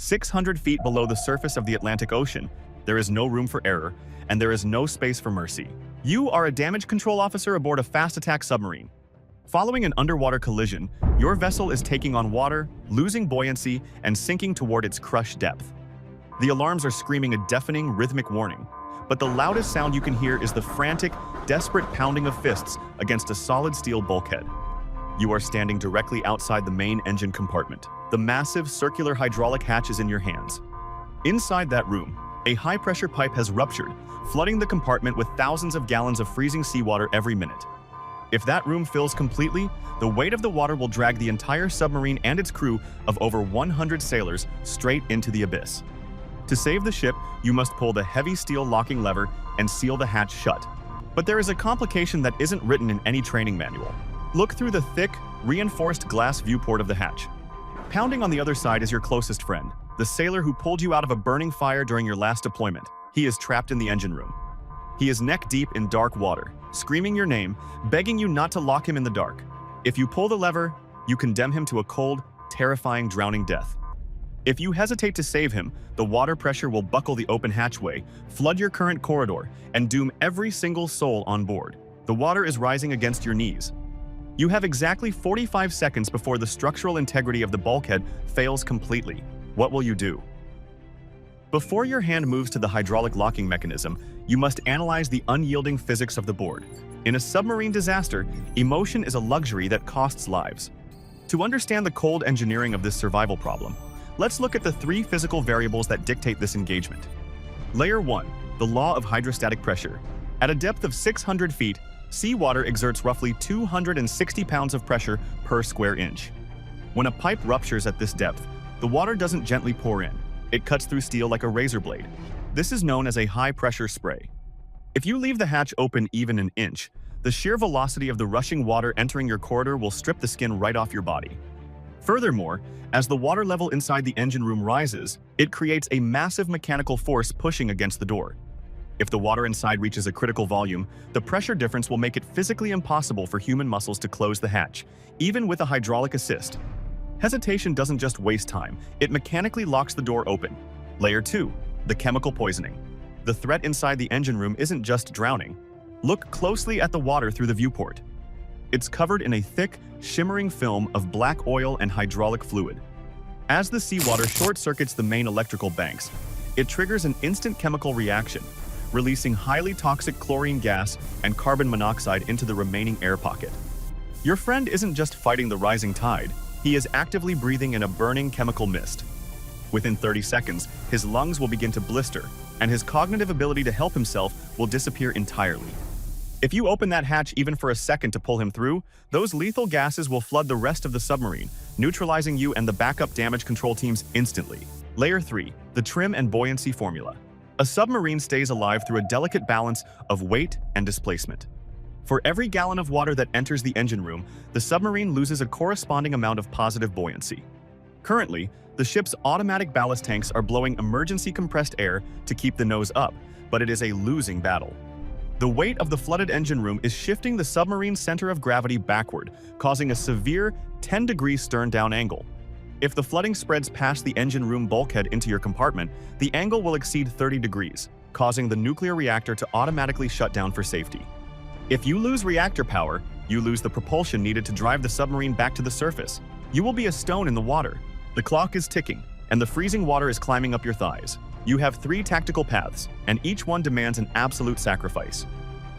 600 feet below the surface of the Atlantic Ocean, there is no room for error, and there is no space for mercy. You are a damage control officer aboard a fast-attack submarine. Following an underwater collision, your vessel is taking on water, losing buoyancy, and sinking toward its crush depth. The alarms are screaming a deafening, rhythmic warning, but the loudest sound you can hear is the frantic, desperate pounding of fists against a solid steel bulkhead. You are standing directly outside the main engine compartment. The massive, circular hydraulic hatch is in your hands. Inside that room, a high-pressure pipe has ruptured, flooding the compartment with thousands of gallons of freezing seawater every minute. If that room fills completely, the weight of the water will drag the entire submarine and its crew of over 100 sailors straight into the abyss. To save the ship, you must pull the heavy steel locking lever and seal the hatch shut. But there is a complication that isn't written in any training manual. Look through the thick, reinforced glass viewport of the hatch. Pounding on the other side is your closest friend, the sailor who pulled you out of a burning fire during your last deployment. He is trapped in the engine room. He is neck-deep in dark water, screaming your name, begging you not to lock him in the dark. If you pull the lever, you condemn him to a cold, terrifying, drowning death. If you hesitate to save him, the water pressure will buckle the open hatchway, flood your current corridor, and doom every single soul on board. The water is rising against your knees. You have exactly 45 seconds before the structural integrity of the bulkhead fails completely. What will you do? Before your hand moves to the hydraulic locking mechanism, you must analyze the unyielding physics of the board. In a submarine disaster, emotion is a luxury that costs lives. To understand the cold engineering of this survival problem, let's look at the 3 physical variables that dictate this engagement. Layer 1, the law of hydrostatic pressure. At a depth of 600 feet, seawater exerts roughly 260 pounds of pressure per square inch. When a pipe ruptures at this depth, the water doesn't gently pour in. It cuts through steel like a razor blade. This is known as a high-pressure spray. If you leave the hatch open even an inch, the sheer velocity of the rushing water entering your corridor will strip the skin right off your body. Furthermore, as the water level inside the engine room rises, it creates a massive mechanical force pushing against the door. If the water inside reaches a critical volume, the pressure difference will make it physically impossible for human muscles to close the hatch, even with a hydraulic assist. Hesitation doesn't just waste time, it mechanically locks the door open. Layer 2, the chemical poisoning. The threat inside the engine room isn't just drowning. Look closely at the water through the viewport. It's covered in a thick, shimmering film of black oil and hydraulic fluid. As the seawater short-circuits the main electrical banks, it triggers an instant chemical reaction, releasing highly toxic chlorine gas and carbon monoxide into the remaining air pocket. Your friend isn't just fighting the rising tide, he is actively breathing in a burning chemical mist. Within 30 seconds, his lungs will begin to blister, and his cognitive ability to help himself will disappear entirely. If you open that hatch even for a second to pull him through, those lethal gases will flood the rest of the submarine, neutralizing you and the backup damage control teams instantly. Layer 3, the trim and buoyancy formula. A submarine stays alive through a delicate balance of weight and displacement. For every gallon of water that enters the engine room, the submarine loses a corresponding amount of positive buoyancy. Currently, the ship's automatic ballast tanks are blowing emergency compressed air to keep the nose up, but it is a losing battle. The weight of the flooded engine room is shifting the submarine's center of gravity backward, causing a severe 10-degree stern-down angle. If the flooding spreads past the engine room bulkhead into your compartment, the angle will exceed 30 degrees, causing the nuclear reactor to automatically shut down for safety. If you lose reactor power, you lose the propulsion needed to drive the submarine back to the surface. You will be a stone in the water. The clock is ticking, and the freezing water is climbing up your thighs. You have 3 tactical paths, and each one demands an absolute sacrifice.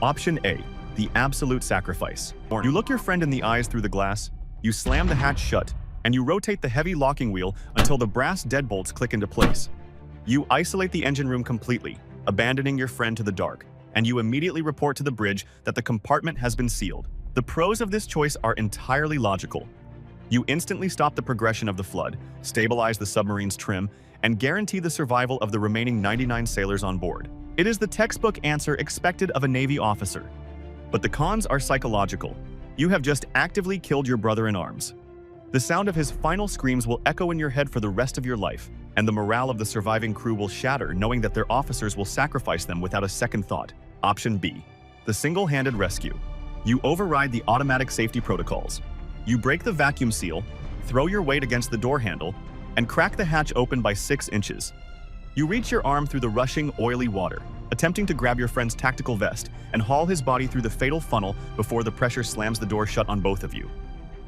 Option A, the absolute sacrifice. You look your friend in the eyes through the glass, you slam the hatch shut, and you rotate the heavy locking wheel until the brass deadbolts click into place. You isolate the engine room completely, abandoning your friend to the dark, and you immediately report to the bridge that the compartment has been sealed. The pros of this choice are entirely logical. You instantly stop the progression of the flood, stabilize the submarine's trim, and guarantee the survival of the remaining 99 sailors on board. It is the textbook answer expected of a Navy officer. But the cons are psychological. You have just actively killed your brother in arms. The sound of his final screams will echo in your head for the rest of your life, and the morale of the surviving crew will shatter knowing that their officers will sacrifice them without a second thought. Option B, the single-handed rescue. You override the automatic safety protocols. You break the vacuum seal, throw your weight against the door handle, and crack the hatch open by 6 inches. You reach your arm through the rushing, oily water, attempting to grab your friend's tactical vest and haul his body through the fatal funnel before the pressure slams the door shut on both of you.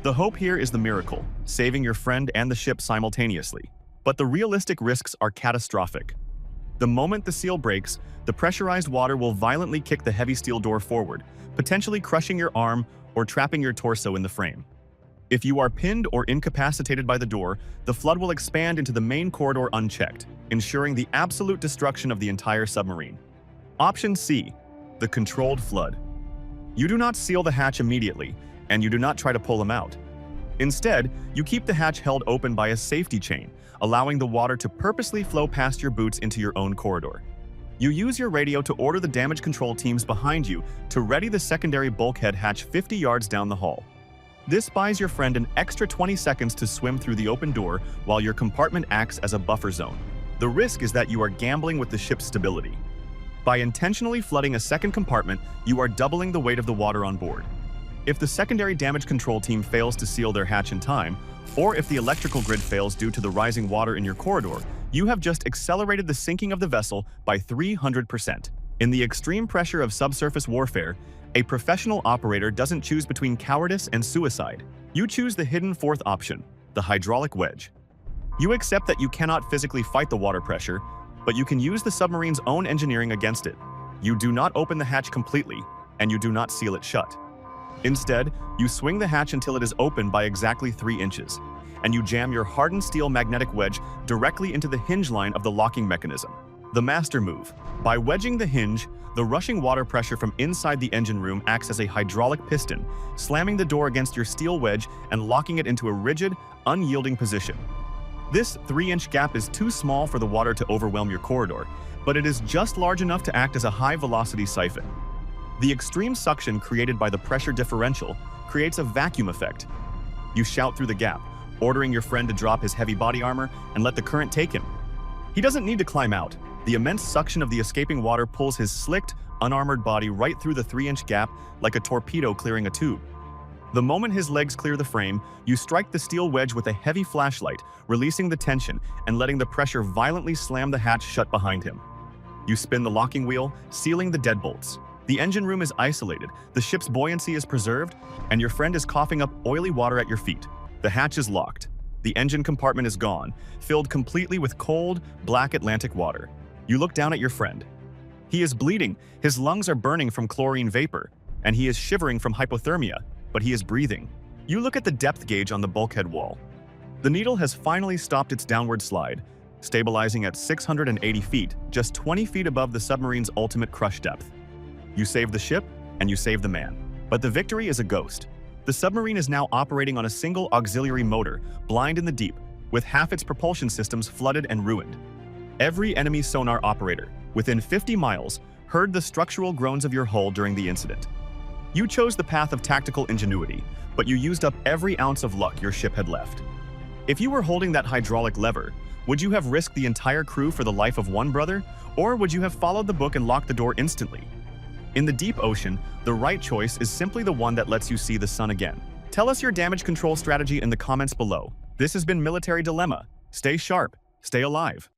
The hope here is the miracle, saving your friend and the ship simultaneously. But the realistic risks are catastrophic. The moment the seal breaks, the pressurized water will violently kick the heavy steel door forward, potentially crushing your arm or trapping your torso in the frame. If you are pinned or incapacitated by the door, the flood will expand into the main corridor unchecked, ensuring the absolute destruction of the entire submarine. Option C, the controlled flood. You do not seal the hatch immediately, and you do not try to pull him out. Instead, you keep the hatch held open by a safety chain, allowing the water to purposely flow past your boots into your own corridor. You use your radio to order the damage control teams behind you to ready the secondary bulkhead hatch 50 yards down the hall. This buys your friend an extra 20 seconds to swim through the open door while your compartment acts as a buffer zone. The risk is that you are gambling with the ship's stability. By intentionally flooding a second compartment, you are doubling the weight of the water on board. If the secondary damage control team fails to seal their hatch in time, or if the electrical grid fails due to the rising water in your corridor, you have just accelerated the sinking of the vessel by 300%. In the extreme pressure of subsurface warfare, a professional operator doesn't choose between cowardice and suicide. You choose the hidden fourth option, the hydraulic wedge. You accept that you cannot physically fight the water pressure, but you can use the submarine's own engineering against it. You do not open the hatch completely, and you do not seal it shut. Instead, you swing the hatch until it is open by exactly 3 inches, and you jam your hardened steel magnetic wedge directly into the hinge line of the locking mechanism. The master move. By wedging the hinge, the rushing water pressure from inside the engine room acts as a hydraulic piston, slamming the door against your steel wedge and locking it into a rigid, unyielding position. This 3-inch gap is too small for the water to overwhelm your corridor, but it is just large enough to act as a high-velocity siphon. The extreme suction created by the pressure differential creates a vacuum effect. You shout through the gap, ordering your friend to drop his heavy body armor and let the current take him. He doesn't need to climb out. The immense suction of the escaping water pulls his slicked, unarmored body right through the 3-inch gap like a torpedo clearing a tube. The moment his legs clear the frame, you strike the steel wedge with a heavy flashlight, releasing the tension and letting the pressure violently slam the hatch shut behind him. You spin the locking wheel, sealing the deadbolts. The engine room is isolated, the ship's buoyancy is preserved, and your friend is coughing up oily water at your feet. The hatch is locked. The engine compartment is gone, filled completely with cold, black Atlantic water. You look down at your friend. He is bleeding, his lungs are burning from chlorine vapor, and he is shivering from hypothermia, but he is breathing. You look at the depth gauge on the bulkhead wall. The needle has finally stopped its downward slide, stabilizing at 680 feet, just 20 feet above the submarine's ultimate crush depth. You save the ship, and you save the man. But the victory is a ghost. The submarine is now operating on a single auxiliary motor, blind in the deep, with half its propulsion systems flooded and ruined. Every enemy sonar operator, within 50 miles, heard the structural groans of your hull during the incident. You chose the path of tactical ingenuity, but you used up every ounce of luck your ship had left. If you were holding that hydraulic lever, would you have risked the entire crew for the life of one brother, or would you have followed the book and locked the door instantly? In the deep ocean, the right choice is simply the one that lets you see the sun again. Tell us your damage control strategy in the comments below. This has been Military Dilemma. Stay sharp, stay alive.